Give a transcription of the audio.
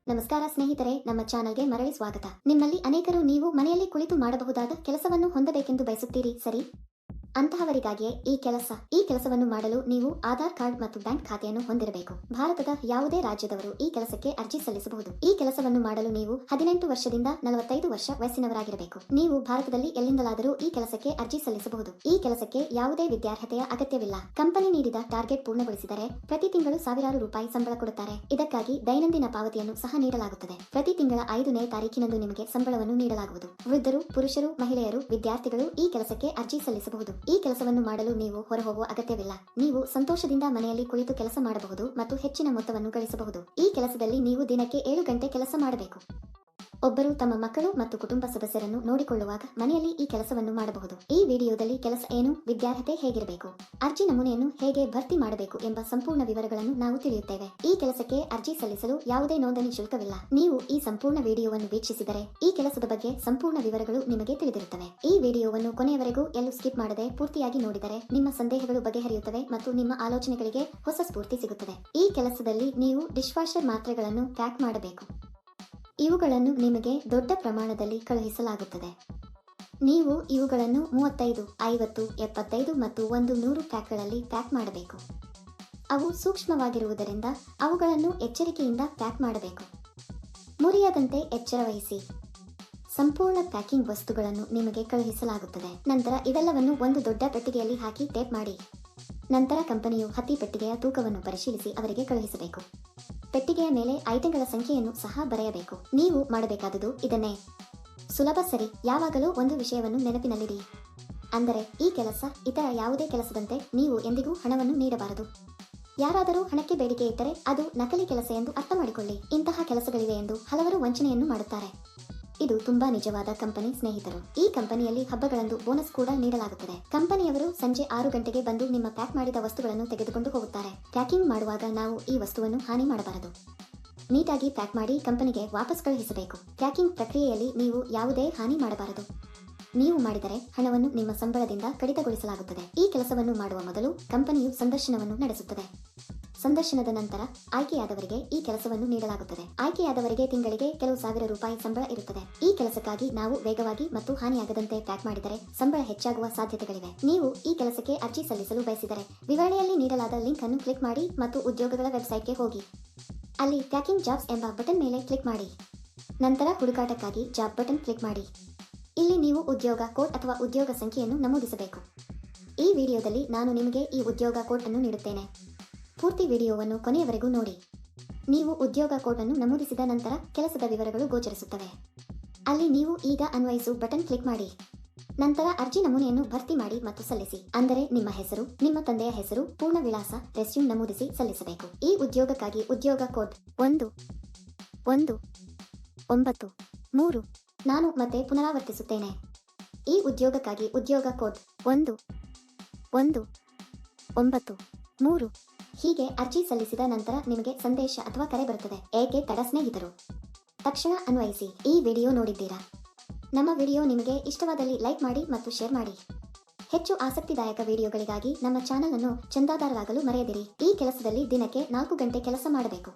ನಮಸ್ಕಾರ ಸ್ನೇಹಿತರೆ, ನಮ್ಮ ಚಾನಲ್ಗೆ ಮರಳಿ ಸ್ವಾಗತ. ನಿಮ್ಮಲ್ಲಿ ಅನೇಕರು ನೀವು ಮನೆಯಲ್ಲಿ ಕುಳಿತು ಮಾಡಬಹುದಾದ ಕೆಲಸವನ್ನು ಹೊಂದಬೇಕೆಂದು ಬಯಸುತ್ತೀರಿ, ಸರಿ? ಅಂತಹವರಿಗಾಗಿಯೇ ಈ ಕೆಲಸವನ್ನು ಮಾಡಲು ನೀವು ಆಧಾರ್ ಕಾರ್ಡ್ ಮತ್ತು ಬ್ಯಾಂಕ್ ಖಾತೆಯನ್ನು ಹೊಂದಿರಬೇಕು. ಭಾರತದ ಯಾವುದೇ ರಾಜ್ಯದವರು ಈ ಕೆಲಸಕ್ಕೆ ಅರ್ಜಿ ಸಲ್ಲಿಸಬಹುದು. ಈ ಕೆಲಸವನ್ನು ಮಾಡಲು ನೀವು 18 ವರ್ಷದಿಂದ 45 ವರ್ಷ ವಯಸ್ಸಿನವರಾಗಿರಬೇಕು. ನೀವು ಭಾರತದಲ್ಲಿ ಎಲ್ಲಿಂದಲಾದರೂ ಈ ಕೆಲಸಕ್ಕೆ ಅರ್ಜಿ ಸಲ್ಲಿಸಬಹುದು. ಈ ಕೆಲಸಕ್ಕೆ ಯಾವುದೇ ವಿದ್ಯಾರ್ಹತೆಯ ಅಗತ್ಯವಿಲ್ಲ. ಕಂಪನಿ ನೀಡಿದ ಟಾರ್ಗೆಟ್ ಪೂರ್ಣಗೊಳಿಸಿದರೆ ಪ್ರತಿ ತಿಂಗಳು ಸಾವಿರಾರು ರೂಪಾಯಿ ಸಂಬಳ ಕೊಡುತ್ತಾರೆ. ಇದಕ್ಕಾಗಿ ದೈನಂದಿನ ಪಾವತಿಯನ್ನು ಸಹ ನೀಡಲಾಗುತ್ತದೆ. ಪ್ರತಿ ತಿಂಗಳ 5ನೇ ತಾರೀಕಿನಂದು ನಿಮಗೆ ಸಂಬಳವನ್ನು ನೀಡಲಾಗುವುದು. ವೃದ್ಧರು, ಪುರುಷರು, ಮಹಿಳೆಯರು, ವಿದ್ಯಾರ್ಥಿಗಳು ಈ ಕೆಲಸಕ್ಕೆ ಅರ್ಜಿ ಸಲ್ಲಿಸಬಹುದು. ಈ ಕೆಲಸವನ್ನು ಮಾಡಲು ನೀವು ಹೊರಹೋಗುವ ಅಗತ್ಯವಿಲ್ಲ. ನೀವು ಸಂತೋಷದಿಂದ ಮನೆಯಲ್ಲಿ ಕುಳಿತು ಕೆಲಸ ಮಾಡಬಹುದು ಮತ್ತು ಹೆಚ್ಚಿನ ಮೊತ್ತವನ್ನು ಗಳಿಸಬಹುದು. ಈ ಕೆಲಸದಲ್ಲಿ ನೀವು ದಿನಕ್ಕೆ 7 ಗಂಟೆ ಕೆಲಸ ಮಾಡಬೇಕು. ಒಬ್ಬರು ತಮ್ಮ ಮಕ್ಕಳು ಮತ್ತು ಕುಟುಂಬ ಸದಸ್ಯರನ್ನು ನೋಡಿಕೊಳ್ಳುವಾಗ ಮನೆಯಲ್ಲಿ ಈ ಕೆಲಸವನ್ನು ಮಾಡಬಹುದು. ಈ ವಿಡಿಯೋದಲ್ಲಿ ಕೆಲಸ ಏನು, ವಿದ್ಯಾರ್ಹತೆ ಹೇಗಿರಬೇಕು, ಅರ್ಜಿ ನಮೂನೆಯನ್ನು ಹೇಗೆ ಭರ್ತಿ ಮಾಡಬೇಕು ಎಂಬ ಸಂಪೂರ್ಣ ವಿವರಗಳನ್ನು ನಾವು ತಿಳಿಯುತ್ತೇವೆ. ಈ ಕೆಲಸಕ್ಕೆ ಅರ್ಜಿ ಸಲ್ಲಿಸಲು ಯಾವುದೇ ನೋಂದಣಿ ಶುಲ್ಕವಿಲ್ಲ. ನೀವು ಈ ಸಂಪೂರ್ಣ ವಿಡಿಯೋವನ್ನು ವೀಕ್ಷಿಸಿದರೆ ಈ ಕೆಲಸದ ಬಗ್ಗೆ ಸಂಪೂರ್ಣ ವಿವರಗಳು ನಿಮಗೆ ತಿಳಿದಿರುತ್ತವೆ. ಈ ವಿಡಿಯೋವನ್ನು ಕೊನೆಯವರೆಗೂ ಎಲ್ಲೂ ಸ್ಕಿಪ್ ಮಾಡದೆ ಪೂರ್ತಿಯಾಗಿ ನೋಡಿದರೆ ನಿಮ್ಮ ಸಂದೇಹಗಳು ಬಗೆಹರಿಯುತ್ತವೆ ಮತ್ತು ನಿಮ್ಮ ಆಲೋಚನೆಗಳಿಗೆ ಹೊಸ ಸ್ಫೂರ್ತಿ ಸಿಗುತ್ತದೆ. ಈ ಕೆಲಸದಲ್ಲಿ ನೀವು ಡಿಶ್ ವಾಷರ್ ಮಾತ್ರೆಗಳನ್ನು ಪ್ಯಾಕ್ ಮಾಡಬೇಕು. ಇವುಗಳನ್ನು ನಿಮಗೆ ದೊಡ್ಡ ಪ್ರಮಾಣದಲ್ಲಿ ಕಳುಹಿಸಲಾಗುತ್ತದೆ. ನೀವು ಇವುಗಳನ್ನು 35, 50, 75 ಮತ್ತು 100 ಪ್ಯಾಕ್ಗಳಲ್ಲಿ ಪ್ಯಾಕ್ ಮಾಡಬೇಕು. ಅವು ಸೂಕ್ಷ್ಮವಾಗಿರುವುದರಿಂದ ಅವುಗಳನ್ನು ಎಚ್ಚರಿಕೆಯಿಂದ ಪ್ಯಾಕ್ ಮಾಡಬೇಕು. ಮುರಿಯದಂತೆ ಎಚ್ಚರ ವಹಿಸಿ. ಸಂಪೂರ್ಣ ಪ್ಯಾಕಿಂಗ್ ವಸ್ತುಗಳನ್ನು ನಿಮಗೆ ಕಳುಹಿಸಲಾಗುತ್ತದೆ. ನಂತರ ಇವೆಲ್ಲವನ್ನು ಒಂದು ದೊಡ್ಡ ಪೆಟ್ಟಿಗೆಯಲ್ಲಿ ಹಾಕಿ ಟೇಪ್ ಮಾಡಿ. ನಂತರ ಕಂಪನಿಯು ಹತ್ತಿ ಪೆಟ್ಟಿಗೆಯ ತೂಕವನ್ನು ಪರಿಶೀಲಿಸಿ ಅವರಿಗೆ ಕಳುಹಿಸಬೇಕು. ಪೆಟ್ಟಿಗೆಯ ಮೇಲೆ ಐಟಂಗಳ ಸಂಖ್ಯೆಯನ್ನು ಸಹ ಬರೆಯಬೇಕು. ನೀವು ಮಾಡಬೇಕಾದುದು ಇದನ್ನೇ. ಸುಲಭ, ಸರಿ? ಯಾವಾಗಲೂ ಒಂದು ವಿಷಯವನ್ನು ನೆನಪಿನಲ್ಲಿಡಿ. ಅಂದರೆ ಈ ಕೆಲಸ ಇತರ ಯಾವುದೇ ಕೆಲಸದಂತೆ ನೀವು ಎಂದಿಗೂ ಹಣವನ್ನು ನೀಡಬಾರದು. ಯಾರಾದರೂ ಹಣಕ್ಕೆ ಬೇಡಿಕೆ ಇಟ್ಟರೆ ಅದು ನಕಲಿ ಕೆಲಸ ಎಂದು ಅರ್ಥ ಮಾಡಿಕೊಳ್ಳಿ. ಇಂತಹ ಕೆಲಸಗಳಿವೆ ಎಂದು ಹಲವರು ವಂಚನೆಯನ್ನು ಮಾಡುತ್ತಾರೆ. ಇದು ತುಂಬಾ ನಿಜವಾದ ಕಂಪನಿ ಸ್ನೇಹಿತರು. ಈ ಕಂಪನಿಯಲ್ಲಿ ಹಬ್ಬಗಳಂದು ಬೋನಸ್ ಕೂಡ ನೀಡಲಾಗುತ್ತದೆ. ಕಂಪನಿಯವರು ಸಂಜೆ 6 ಗಂಟೆಗೆ ಬಂದು ನಿಮ್ಮ ಪ್ಯಾಕ್ ಮಾಡಿದ ವಸ್ತುಗಳನ್ನು ತೆಗೆದುಕೊಂಡು ಹೋಗುತ್ತಾರೆ. ಪ್ಯಾಕಿಂಗ್ ಮಾಡುವಾಗ ನಾವು ಈ ವಸ್ತುವನ್ನು ಹಾನಿ ಮಾಡಬಾರದು. ನೀಟಾಗಿ ಪ್ಯಾಕ್ ಮಾಡಿ ಕಂಪನಿಗೆ ವಾಪಸ್ ಕಳುಹಿಸಬೇಕು. ಪ್ಯಾಕಿಂಗ್ ಪ್ರಕ್ರಿಯೆಯಲ್ಲಿ ನೀವು ಯಾವುದೇ ಹಾನಿ ಮಾಡಬಾರದು. ನೀವು ಮಾಡಿದರೆ ಹಣವನ್ನು ನಿಮ್ಮ ಸಂಬಳದಿಂದ ಕಡಿತಗೊಳಿಸಲಾಗುತ್ತದೆ. ಈ ಕೆಲಸವನ್ನು ಮಾಡುವ ಮೊದಲು ಕಂಪನಿಯು ಸಂದರ್ಶನವನ್ನು ನಡೆಸುತ್ತದೆ. ಸಂದರ್ಶನದ ನಂತರ ಆಯ್ಕೆಯಾದವರಿಗೆ ಈ ಕೆಲಸವನ್ನು ನೀಡಲಾಗುತ್ತದೆ. ಆಯ್ಕೆಯಾದವರಿಗೆ ತಿಂಗಳಿಗೆ ಕೆಲವು ಸಾವಿರ ರೂಪಾಯಿ ಸಂಬಳ ಇರುತ್ತದೆ. ಈ ಕೆಲಸಕ್ಕಾಗಿ ನಾವು ವೇಗವಾಗಿ ಮತ್ತು ಹಾನಿಯಾಗದಂತೆ ಪ್ಯಾಕ್ ಮಾಡಿದರೆ ಸಂಬಳ ಹೆಚ್ಚಾಗುವ ಸಾಧ್ಯತೆಗಳಿವೆ. ನೀವು ಈ ಕೆಲಸಕ್ಕೆ ಅರ್ಜಿ ಸಲ್ಲಿಸಲು ಬಯಸಿದರೆ ವಿವರಣೆಯಲ್ಲಿ ನೀಡಲಾದ ಲಿಂಕ್ ಅನ್ನು ಕ್ಲಿಕ್ ಮಾಡಿ ಮತ್ತು ಉದ್ಯೋಗಗಳ ವೆಬ್ಸೈಟ್ಗೆ ಹೋಗಿ. ಅಲ್ಲಿ ಪ್ಯಾಕಿಂಗ್ ಜಾಬ್ಸ್ ಎಂಬ ಬಟನ್ ಮೇಲೆ ಕ್ಲಿಕ್ ಮಾಡಿ. ನಂತರ ಹುಡುಕಾಟಕ್ಕಾಗಿ ಜಾಬ್ ಬಟನ್ ಕ್ಲಿಕ್ ಮಾಡಿ. ಇಲ್ಲಿ ನೀವು ಉದ್ಯೋಗ ಕೋಡ್ ಅಥವಾ ಉದ್ಯೋಗ ಸಂಖ್ಯೆಯನ್ನು ನಮೂದಿಸಬೇಕು. ಈ ವಿಡಿಯೋದಲ್ಲಿ ನಾನು ನಿಮಗೆ ಈ ಉದ್ಯೋಗ ಕೋಡ್ ಅನ್ನು ನೀಡುತ್ತೇನೆ. ಪೂರ್ತಿ ವಿಡಿಯೋವನ್ನು ಕೊನೆಯವರೆಗೂ ನೋಡಿ. ನೀವು ಉದ್ಯೋಗ ಕೋಡ್ ಅನ್ನು ನಮೂದಿಸಿದ ನಂತರ ಕೆಲಸದ ವಿವರಗಳು ಗೋಚರಿಸುತ್ತವೆ. ಅಲ್ಲಿ ನೀವು ಈಗ ಅನ್ವಯಿಸು ಬಟನ್ ಕ್ಲಿಕ್ ಮಾಡಿ. ನಂತರ ಅರ್ಜಿ ನಮೂನೆಯನ್ನು ಭರ್ತಿ ಮಾಡಿ ಮತ್ತು ಸಲ್ಲಿಸಿ. ಅಂದರೆ ನಿಮ್ಮ ಹೆಸರು, ನಿಮ್ಮ ತಂದೆಯ ಹೆಸರು, ಪೂರ್ಣ ವಿಳಾಸ, ರೆಸ್ಯೂಮ್ ನಮೂದಿಸಿ ಸಲ್ಲಿಸಬೇಕು. ಈ ಉದ್ಯೋಗಕ್ಕಾಗಿ ಉದ್ಯೋಗ ಕೋಡ್ 1193. ನಾನು ಮತ್ತೆ ಪುನರಾವರ್ತಿಸುತ್ತೇನೆ. ಈ ಉದ್ಯೋಗಕ್ಕಾಗಿ ಉದ್ಯೋಗ ಕೋಡ್ 1193. ಹೀಗೆ ಅರ್ಜಿ ಸಲ್ಲಿಸಿದ ನಂತರ ನಿಮಗೆ ಸಂದೇಶ ಅಥವಾ ಕರೆ ಬರುತ್ತದೆ. ಏಕೆ ತಡ ಸ್ನೇಹಿತರು? ತಕ್ಷಣ ಅನ್ವಯಿಸಿ. ಈ ವಿಡಿಯೋ ನೋಡಿದ್ದೀರಾ? ನಮ್ಮ ವಿಡಿಯೋ ನಿಮಗೆ ಇಷ್ಟವಾದಲ್ಲಿ ಲೈಕ್ ಮಾಡಿ ಮತ್ತು ಶೇರ್ ಮಾಡಿ. ಹೆಚ್ಚು ಆಸಕ್ತಿದಾಯಕ ವಿಡಿಯೋಗಳಿಗಾಗಿ ನಮ್ಮ ಚಾನಲ್ ಅನ್ನು ಚಂದಾದಾರರಾಗಲು ಮರೆಯದಿರಿ. ಈ ಕೆಲಸದಲ್ಲಿ ದಿನಕ್ಕೆ 4 ಗಂಟೆ ಕೆಲಸ ಮಾಡಬೇಕು.